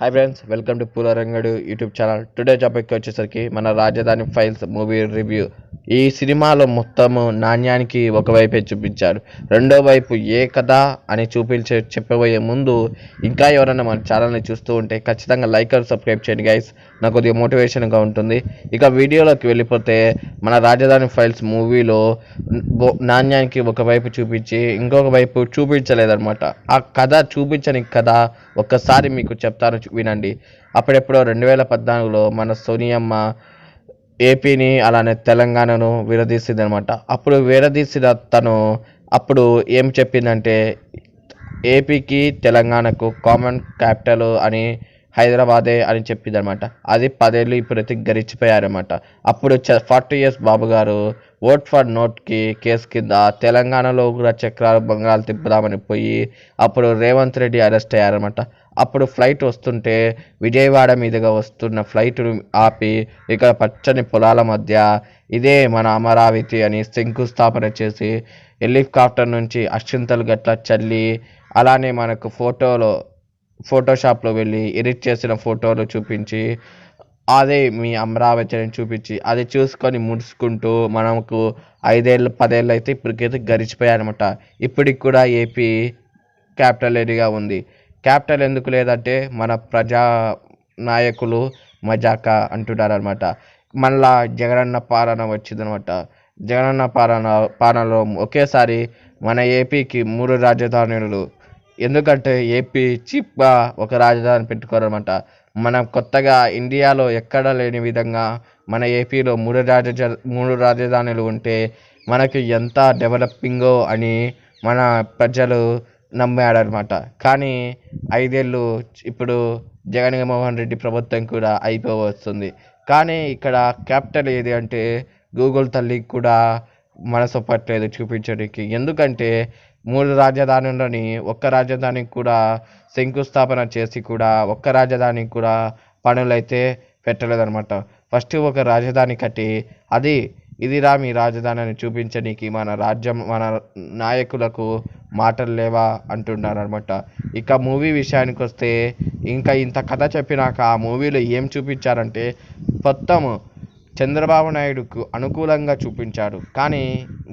Hi friends, welcome to Poola Rangadu YouTube channel. Today topic వచ్చేసరికి మన రాజధాని ఫైల్స్ మూవీ రివ్యూ. ఈ సినిమాలో మొత్తము నాణ్యానికి ఒకవైపే చూపించారు, రెండో వైపు ఏ కథ అని చెప్పబోయే ముందు ఇంకా ఎవరైనా మన ఛానల్ని చూస్తూ ఉంటే ఖచ్చితంగా లైక్ అండ్ సబ్స్క్రైబ్ చేయండి గైస్, నాకు కొద్దిగా మోటివేషన్గా ఉంటుంది. ఇక వీడియోలోకి వెళ్ళిపోతే మన రాజధాని ఫైల్స్ మూవీలో నాణ్యానికి ఒకవైపు చూపించి ఇంకొక వైపు చూపించలేదన్నమాట. ఆ కథ చూపించని కథ ఒక్కసారి మీకు చెప్తాను, వినండి. అప్పుడెప్పుడో 2014లో మన సోనియమ్మ ఏపీని అలానే తెలంగాణను విడదీసింది అనమాట. అప్పుడు విడదీసిన తను అప్పుడు ఏం చెప్పిందంటే ఏపీకి తెలంగాణకు కామన్ క్యాపిటల్ అని హైదరాబాదే అని చెప్పింది అనమాట. అది 10 ఏళ్ళు ఇప్పుడైతే గడిచిపోయారన్నమాట. అప్పుడు 40 years బాబు గారు ఓట్ ఫర్ నోట్కి కేసు కింద తెలంగాణలో కూడా చక్రాలు బంగాలు తిప్పుదామని పోయి అప్పుడు రేవంత్ రెడ్డి అరెస్ట్ అయ్యారన్నమాట. అప్పుడు ఫ్లైట్ వస్తుంటే విజయవాడ మీదుగా వస్తున్న ఫ్లైట్ను ఆపి ఇక్కడ పచ్చని పొలాల మధ్య ఇదే మన అమరావతి అని శంకుస్థాపన చేసి హెలికాప్టర్ నుంచి అక్షింతలు గట్ల చల్లి అలానే మనకు ఫోటోషాప్లో వెళ్ళి ఎడిట్ చేసిన ఫోటోలు చూపించి అదే మీ అమరావతి అని చూపించి అది చూసుకొని ముడుచుకుంటూ మనకు 5 ఏళ్ళు 10 ఏళ్ళు అయితే ఇప్పటికైతే గడిచిపోయాయన్నమాట. ఇప్పటికి కూడా ఏపీ క్యాపిటల్ ఏరియాగా ఉంది. క్యాపిటల్ ఎందుకు లేదంటే మన ప్రజా నాయకులు మజాక అంటున్నారనమాట. మళ్ళా జగనన్న పాలన వచ్చిందనమాట. జగనన్న పాలనలో ఒకేసారి మన ఏపీకి 3 రాజధానులు. ఎందుకంటే ఏపీ చీప్గా ఒక రాజధాని పెట్టుకోరనమాట. మనం కొత్తగా ఇండియాలో ఎక్కడ లేని విధంగా మన ఏపీలో 3 రాజధానులు ఉంటే మనకి ఎంత డెవలపింగో అని మన ప్రజలు నమ్మాడనమాట. కానీ 5 ఏళ్ళు ఇప్పుడు జగన్మోహన్ రెడ్డి ప్రభుత్వం కూడా అయిపోవస్తుంది. కానీ ఇక్కడ క్యాపిటల్ ఏది అంటే గూగుల్ తల్లికి కూడా మనసు పట్టలేదు చూపించడానికి. ఎందుకంటే 3 రాజధానులని ఒక్క రాజధానికి కూడా శంకుస్థాపన చేసి కూడా ఒక్క రాజధానికి కూడా పనులైతే పెట్టలేదన్నమాట. ఫస్ట్ ఒక రాజధాని కట్టి ఇదిరా మీ రాజధాని అని చూపించడానికి మన నాయకులకు మాటలు లేవా అంటున్నారనమాట. ఇక మూవీ విషయానికి వస్తే ఇంకా ఇంత కథ చెప్పినాక ఆ మూవీలో ఏం చూపించారంటే మొత్తం చంద్రబాబు నాయుడుకు అనుకూలంగా చూపించాడు. కానీ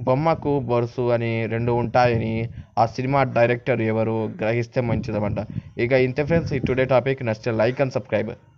బొమ్మకు బొరుసు అని 2 ఉంటాయని ఆ సినిమా డైరెక్టర్ ఎవరు గ్రహిస్తే మంచిదన్నమాట. ఇక ఇంతే ఫ్రెండ్స్, ఈ టుడే టాపిక్ నచ్చితే లైక్ అండ్ సబ్స్క్రైబ్.